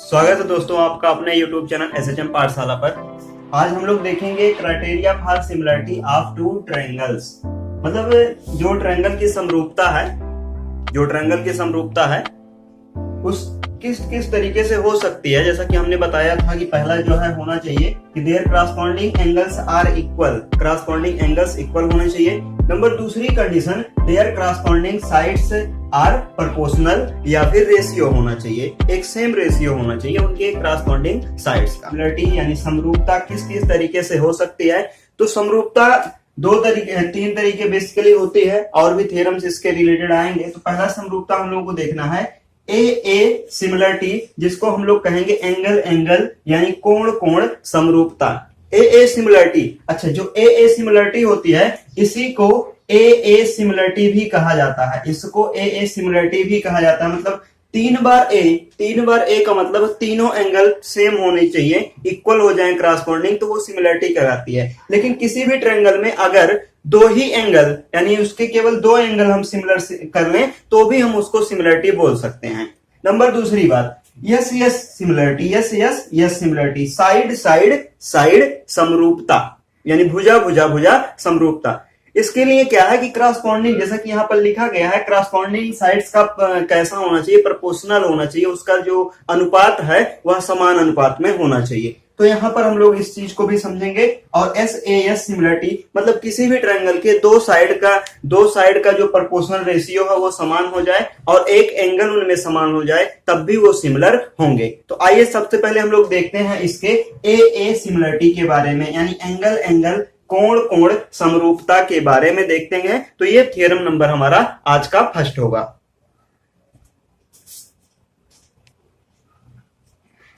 स्वागत है दोस्तों आपका अपने YouTube चैनल SHM पाठशाला पर। आज हम लोग देखेंगे criteria for similarity of two triangles. मतलब जो ट्रायंगल की समरूपता है उस किस तरीके से हो सकती है। जैसा कि हमने बताया था कि पहला जो है होना चाहिए कि their corresponding angles are equal, corresponding angles equal होने चाहिए। नंबर दूसरी condition their corresponding sides are proportional या फिर रेशियो होना चाहिए, एक सेम रेशियो होना चाहिए उनके करस्पॉन्डिंग साइड्स का। सिमिलरिटी यानी समरूपता किस तरीके से हो सकती है, तो समरूपता तीन तरीके बेसिकली होती है और भी थ्योरम्स इसके रिलेटेड आएंगे। तो पहला समरूपता हम लोगों को देखना है ए सिमिलरिटी, जिसको हम लोग कहेंगे एंगल यानी कोण समरूपता। ए सिमिलरिटी, अच्छा जो ए सिमिलरिटी होती है इसी को ए सिमिलरिटी भी कहा जाता है, इसको ए सिमिलरिटी भी कहा जाता है। मतलब तीन बार ए का मतलब तीनों एंगल सेम होने चाहिए, इक्वल हो जाए करस्पॉन्डिंग, तो वो सिमिलरिटी कहलाती है। लेकिन किसी भी ट्रायंगल में अगर दो ही एंगल यानी उसके केवल दो एंगल हम सिमिलर कर लें तो भी हम उसको सिमिलरिटी बोल सकते हैं। नंबर दूसरी बात यस सिमिलरिटी, साइड समरूपता यानी भुजा समरूपता। इसके लिए क्या है कि करस्पॉन्डिंग, जैसा कि यहाँ पर लिखा गया है, करस्पॉन्डिंग साइड्स का कैसा होना चाहिए, प्रोपोर्शनल होना चाहिए, उसका जो अनुपात है वह समान अनुपात में होना चाहिए। तो यहाँ पर हम लोग इस चीज को भी समझेंगे। और एस सिमिलरिटी मतलब किसी भी ट्रायंगल के दो साइड का जो प्रोपोर्शनल रेशियो है वो समान हो जाए और एक एंगल उनमें समान हो जाए, तब भी वो सिमिलर होंगे। तो आइए सबसे पहले हम लोग देखते हैं इसके ए सिमिलरिटी के बारे में, यानी एंगल कोण समरूपता के बारे में देखते हैं। तो ये थ्योरम नंबर हमारा आज का फर्स्ट होगा।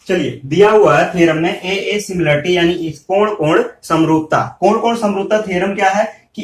चलिए, दिया हुआ है थ्योरम में ए सिमिलरिटी यानी कोण समरूपता थ्योरम क्या है कि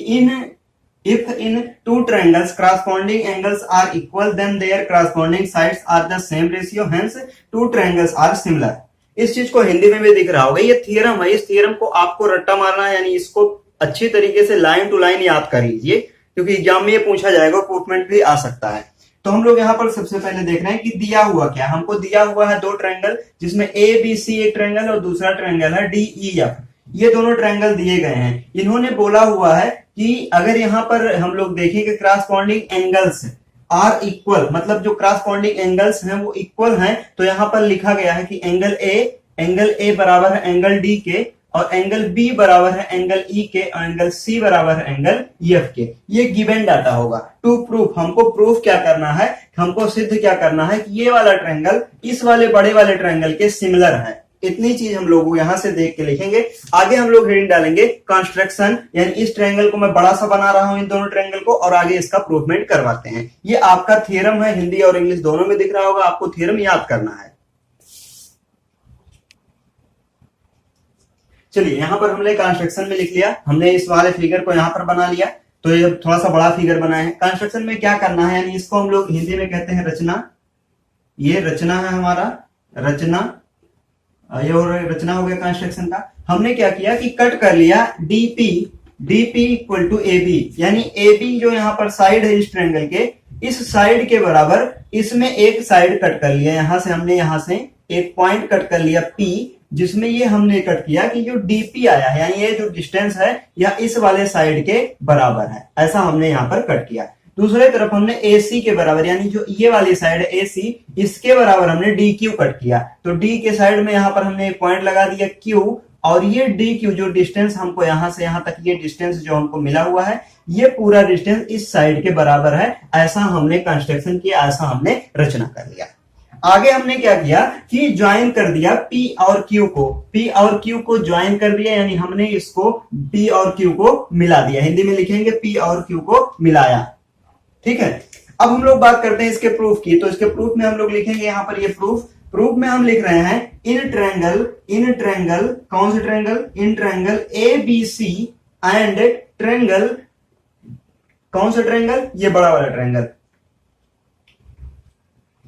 if in two triangles corresponding angles are equal then their corresponding sides are the same ratio, hence two triangles are similar. इस चीज को हिंदी में भी दिख रहा होगा, ये थ्योरम है। इस थ्योरम को आपको रट्टा मारना है, यानी इसको अच्छी तरीके से लाइन टू लाइन याद कर लीजिए, क्योंकि एग्जाम में ये पूछा जाएगा, प्रूफमेंट भी आ सकता है। तो हम लोग यहाँ पर सबसे पहले देख रहे हैं कि दिया हुआ क्या, हमको दिया हुआ है दो ट्रायंगल, जिसमें ABC एक ट्रायंगल और दूसरा ट्रायंगल है DEF। ये दोनों ट्रायंगल दिए गए हैं। इन्होंने बोला हुआ है कि अगर यहाँ पर हम लोग देखेंगे करस्पॉन्डिंग एंगल्स आर इक्वल, मतलब जो करस्पॉन्डिंग एंगल्स हैं वो इक्वल हैं, तो यहाँ पर लिखा गया है कि एंगल ए बराबर है एंगल डी के, और एंगल बी बराबर है एंगल ई के, और एंगल सी बराबर है एंगल एफ के। ये गिवन डाटा होगा। टू प्रूफ, हमको प्रूफ क्या करना है, हमको सिद्ध क्या करना है कि ये वाला ट्रायंगल इस वाले बड़े वाले ट्रायंगल के सिमिलर है। इतनी चीज हम लोग यहां से देख के लिखेंगे। आगे हम लोग हेडिंग डालेंगे कंस्ट्रक्शन, यानी इस ट्रायंगल को मैं बड़ा सा बना रहा हूं इन दोनों ट्रायंगल को, और आगे इसका प्रूफमेंट करवाते हैं। ये आपका थ्योरम है, हिंदी और इंग्लिश दोनों में दिख रहा होगा, आपको थ्योरम याद करना है। चलिए, यहां पर हमने कंस्ट्रक्शन में लिख लिया, हमने इस वाले फिगर को यहां पर बना लिया, तो ये थोड़ा सा बड़ा फिगर बनाए हैं। कंस्ट्रक्शन में क्या करना है, यानी इसको हम लोग हिंदी में कहते हैं रचना। ये रचना है हमारा, ये और रचना हो गया कंस्ट्रक्शन का। हमने क्या किया कि कट कर लिया डीपी इक्वल टू AB, यानी AB जो यहाँ पर साइड है इस ट्रायंगल के, इस साइड के बराबर इसमें एक साइड कट कर लिया। यहां से एक पॉइंट कट कर लिया P, जिसमें ये हमने कट किया कि जो DP आया है, यानी ये जो डिस्टेंस है या इस वाले साइड के बराबर है, ऐसा हमने यहाँ पर कट किया। दूसरे तरफ हमने AC के बराबर, यानी जो ये वाली साइड है AC, इसके बराबर हमने DQ कट किया। तो D के साइड में यहाँ पर हमने एक पॉइंट लगा दिया Q, और ये DQ जो डिस्टेंस हमको यहाँ से यहाँ तक ये डिस्टेंस जो हमको मिला हुआ है, ये पूरा डिस्टेंस इस साइड के बराबर है। ऐसा हमने कंस्ट्रक्शन किया, ऐसा हमने रचना कर लिया। आगे हमने क्या किया कि ज्वाइन कर दिया P और Q को ज्वाइन कर दिया, यानी हमने इसको P और Q को मिला दिया। हिंदी में लिखेंगे P और Q को मिलाया। ठीक है, अब हम लोग बात करते हैं इसके प्रूफ की। तो इसके प्रूफ में हम लोग लिखेंगे यहाँ पर ये प्रूफ में हम लिख रहे हैं इन ट्रायंगल, कौन से triangle, in triangle ABC and triangle, कौन सा ट्रायंगल, ये बड़ा वाला ट्रायंगल,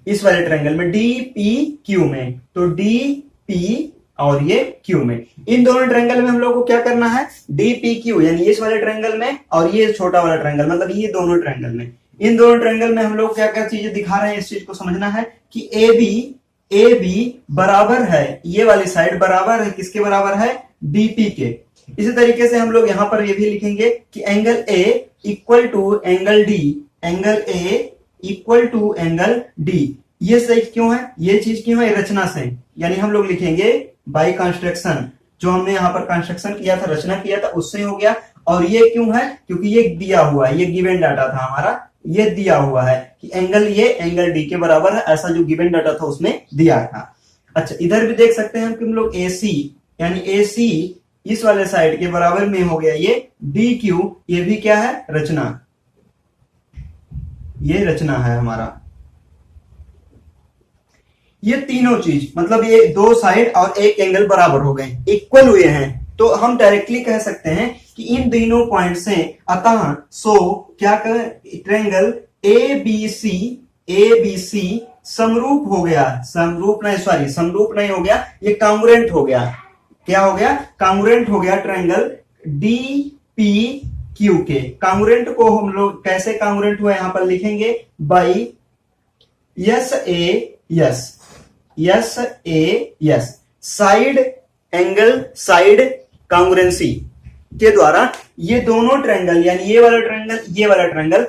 इस वाले ट्रायंगल में DPQ में, तो DP और ये Q में, इन दोनों ट्रायंगल में हम लोग को क्या करना है, DPQ यानी इस वाले ट्रायंगल में और ये छोटा वाला ट्रायंगल, मतलब ये दोनों ट्रायंगल में, इन दोनों ट्रायंगल में हम लोग क्या क्या चीजें दिखा रहे हैं, इस चीज को समझना है कि AB ए बी बराबर है, ये वाली साइड बराबर है किसके बराबर है, डीपी के। इसी तरीके से हम लोग यहां पर ये भी लिखेंगे कि angle A equal to angle D, angle A equal to angle D. ये सही क्यों है, ये चीज क्यों है, रचना से, यानी हम लोग लिखेंगे बाय कंस्ट्रक्शन, जो हमने यहाँ पर कंस्ट्रक्शन किया था, रचना किया था, उससे हो गया। और ये क्यों है, क्योंकि ये दिया हुआ है, ये गिवन डाटा था हमारा, ये दिया हुआ है कि एंगल ये एंगल डी के बराबर है, ऐसा जो गिवन डाटा था उसमें दिया था। अच्छा, इधर भी देख सकते हैं कि हम लोग AC यानी AC इस वाले साइड के बराबर में हो गया, ये DQ, ये भी क्या है, रचना, ये रचना है हमारा। ये तीनों चीज मतलब ये दो साइड और एक एंगल बराबर हो गए, इक्वल हुए हैं, तो हम डायरेक्टली कह सकते हैं कि इन तीनों पॉइंट से अतः सो क्या कर ट्रायंगल ABC समरूप हो गया, समरूप नहीं हो गया, ये कांग्रुएंट हो गया। क्या हो गया, कांग्रुएंट हो गया ट्रायंगल DPQ के। कांग्रुएंट को हम लोग कैसे कांग्रुएंट हुआ यहां पर लिखेंगे, by SAS side angle side congruency के द्वारा ये दोनों ट्रायंगल यानी ये वाला ट्रायंगल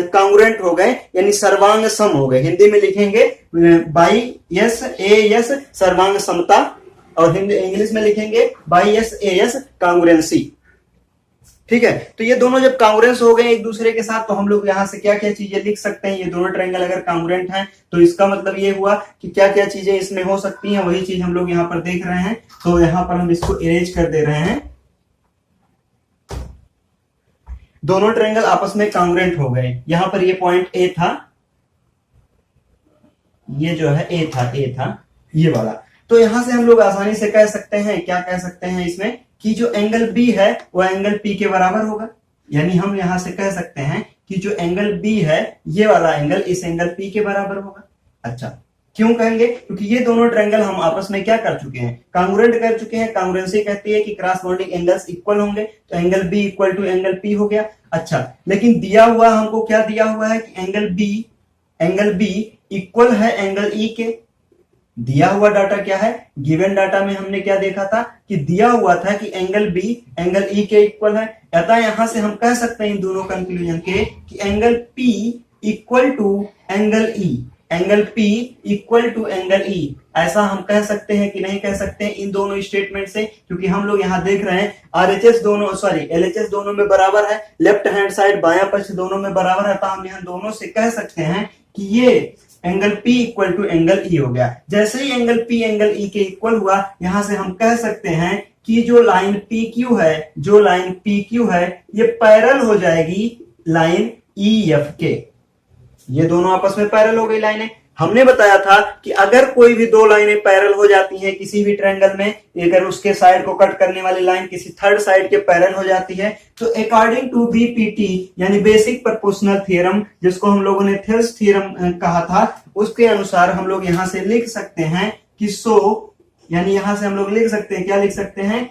कांग्रुएंट हो गए, यानी सर्वांग सम हो गए। हिंदी में लिखेंगे बाई SAS सर्वांग समता, और हिंदी इंग्लिश में लिखेंगे बाई SAS कांग्रुएंसी। ठीक है, तो ये दोनों जब कांग्रुएंस हो गए एक दूसरे के साथ, तो हम लोग यहां से क्या क्या चीजें लिख सकते हैं, ये दोनों ट्रायंगल अगर कांग्रुएंट हैं तो इसका मतलब ये हुआ कि क्या क्या चीजें इसमें हो सकती हैं, वही चीज हम लोग यहां पर देख रहे हैं। तो यहां पर हम इसको इरेज कर दे रहे हैं, दोनों ट्रायंगल आपस में कांग्रुएंट हो गए। यहां पर ये पॉइंट ए था, ये जो है ए था ये वाला, तो यहां से हम लोग आसानी से कह सकते हैं, क्या कह सकते हैं इसमें, कि जो एंगल बी है वो एंगल पी के बराबर होगा। यानी हम यहां से कह सकते हैं कि जो एंगल बी है ये वाला एंगल इस एंगल पी के बराबर होगा। अच्छा, क्यों कहेंगे, क्योंकि ये दोनों ट्रायंगल हम आपस में क्या कर चुके हैं, कांग्रुएंट कर चुके हैं। कांग्रुएंसी कहती है कि क्रॉस बॉन्डिंग एंगल्स इक्वल होंगे, तो angle B equal to angle P हो गया। अच्छा, लेकिन दिया हुआ हमको क्या दिया हुआ है कि एंगल बी इक्वल है एंगल ई के। दिया हुआ डाटा क्या है, गिवन डाटा में हमने क्या देखा था कि दिया हुआ था कि एंगल बी एंगल ई के इक्वल है। अतः यहां से हम कह सकते हैं इन दोनों कंक्लूजन के कि angle P equal to angle E, angle P equal to angle E, ऐसा हम कह सकते हैं कि नहीं कह सकते हैं इन दोनों स्टेटमेंट से, क्योंकि हम लोग यहां देख रहे हैं LHS दोनों में बराबर है, लेफ्ट हैंड साइड बायां पक्ष दोनों में बराबर है, तो हम यहां दोनों से कह सकते हैं कि ये angle P equal to angle E हो गया। जैसे ही एंगल P एंगल E के इक्वल हुआ, यहां से हम कह सकते हैं कि जो लाइन PQ है ये पैरेलल हो जाएगी लाइन EF के। ये दोनों आपस में पैरेलल हो गई लाइनें। हमने बताया था कि अगर कोई भी दो लाइनें पैरेलल हो जाती हैं किसी भी ट्रायंगल में, अगर उसके साइड को कट करने वाली लाइन किसी थर्ड साइड के पैरेलल हो जाती है, तो अकॉर्डिंग टू BPT यानी बेसिक प्रोपोर्शनल थ्योरम, जिसको हम लोगों ने थेल्स थ्योरम कहा था, उसके अनुसार हम लोग यहां से लिख सकते हैं कि यानी यहां से हम लोग लिख सकते हैं, क्या लिख सकते हैं,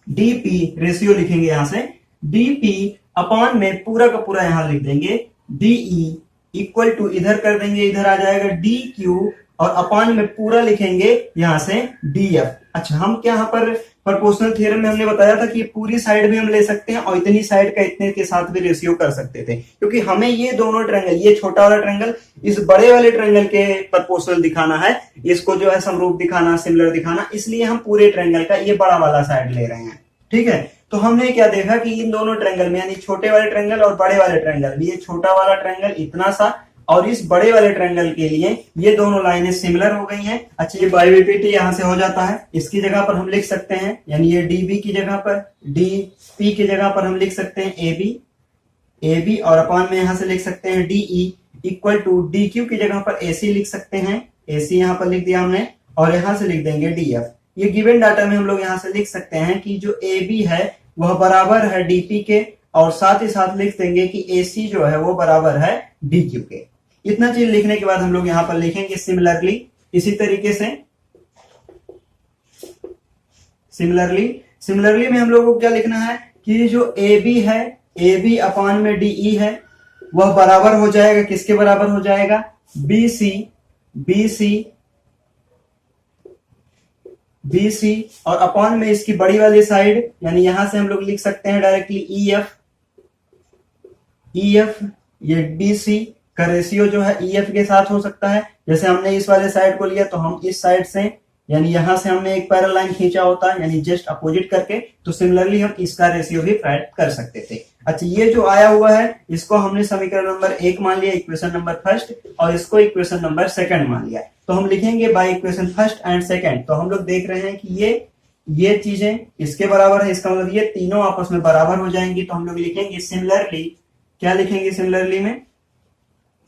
DP रेशियो लिखेंगे यहां से, DP अपॉन में पूरा का पूरा यहां लिख देंगे DE इक्वल टू, इधर कर देंगे, इधर आ जाएगा DQ, और अपॉन में पूरा लिखेंगे यहां से DF। अच्छा, हम क्या यहां पर प्रोपोर्शनल थ्योरम में हमने बताया था कि पूरी साइड भी हम ले सकते हैं और इतनी साइड का इतने के साथ भी रेशियो कर सकते थे, क्योंकि हमें ये दोनों ट्रायंगल, ये छोटा वाला ट्रायंगल इस बड़े वाले ट्रायंगल के प्रोपोर्शनल दिखाना है, इसको जो है समरूप दिखाना, सिमिलर दिखाना, इसलिए हम पूरे ट्रायंगल का ये बड़ा वाला साइड ले रहे हैं। ठीक है, तो हमने क्या देखा कि इन दोनों ट्रायंगल में यानी छोटे वाले ट्रायंगल और बड़े वाले ट्रायंगल, ये छोटा वाला ट्रायंगल इतना सा और इस बड़े वाले ट्रायंगल के लिए ये दोनों लाइनें सिमिलर हो गई हैं। अच्छा, ये बाय BPT यहां से हो जाता है, इसकी जगह पर हम लिख सकते हैं, यानी ये DB की जगह पर DP की जगह पर हम लिख सकते हैं AB, और अपॉन में यहां से लिख सकते हैं DE इक्वल टू DQ की जगह पर AC लिख सकते हैं, AC यहां पर लिख दिया हमने, और यहां से लिख देंगे DF। ये गिवन डाटा में हम लोग यहां से लिख सकते हैं कि जो AB है वह बराबर है DP के, और साथ ही साथ लिख देंगे कि AC जो है वो बराबर है DQ के। इतना चीज लिखने के बाद हम लोग यहां पर लिखेंगे सिमिलरली, इसी तरीके से सिमिलरली में हम लोगों को क्या लिखना है कि जो AB है, AB अपॉन में DE है, वह बराबर हो जाएगा, किसके बराबर हो जाएगा, BC बी सी और अपॉन में इसकी बड़ी वाली साइड, यानी यहां से हम लोग लिख सकते हैं डायरेक्टली ई एफ, ये बी सी का रेशियो जो है ई एफ के साथ हो सकता है। जैसे हमने इस वाले साइड को लिया तो हम इस साइड से, यानी यहां से हमने एक पैरेलल लाइन खींचा होता है, यानी जस्ट अपोजिट करके, तो सिमिलरली हम इसका रेशियो भी फाइंड कर सकते थे। अच्छा, ये जो आया हुआ है इसको हमने समीकरण नंबर 1 मान लिया, इक्वेशन नंबर फर्स्ट, और इसको इक्वेशन नंबर सेकंड मान लिया। तो हम लिखेंगे by equation first and second. तो हम लोग देख रहे हैं कि ये चीजें इसके बराबर है, इसका मतलब ये तीनों आपस में बराबर हो जाएंगी। तो हम लोग लिखेंगे सिमिलरली, क्या लिखेंगे सिमिलरली में,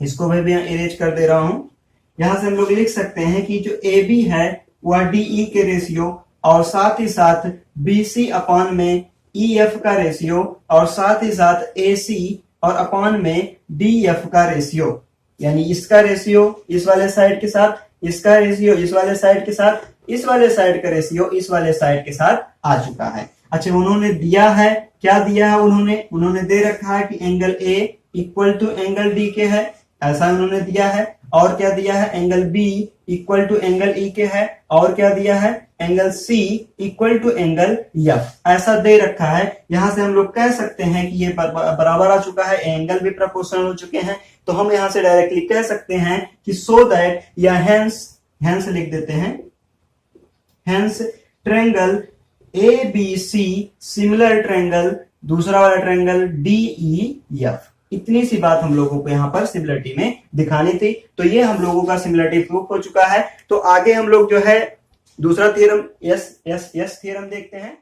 इसको मैं भी इरेज कर दे रहा हूं। यहां से हम लोग लिख सकते हैं कि जो ए बी है वह डीई के रेशियो, और साथ ही साथ बी सी अपॉन में ई एफ का रेशियो, और साथ ही साथ ए सी और अपॉन में डी एफ का रेशियो, यानी इसका रेशियो इस वाले साइड के साथ, इसका रेशियो इस वाले साइड के साथ, इस वाले साइड का रेशियो इस वाले साइड के साथ आ चुका है। अच्छा, उन्होंने दिया है, क्या दिया है उन्होंने दे रखा है कि angle A equal to angle D के है, ऐसा उन्होंने दिया है। और क्या दिया है, angle B equal to angle E के है, और क्या दिया है, angle C equal to angle F, ऐसा दे रखा है। यहां से हम लोग कह सकते हैं कि ये बराबर आ चुका है, एंगल भी प्रोपोर्शनल हो चुके हैं। तो हम यहां से डायरेक्टली कह सकते हैं कि सो दैट, या हेंस लिख देते हैं, hence triangle A B C similar triangle, दूसरा वाला ट्रायंगल डी ई एफ। इतनी सी बात हम लोगों को यहाँ पर सिमिलरिटी में दिखानी थी। तो ये हम लोगों का सिमिलरिटी प्रूफ हो चुका है। तो आगे हम लोग जो है दूसरा थ्योरम, यस थ्योरम देखते हैं।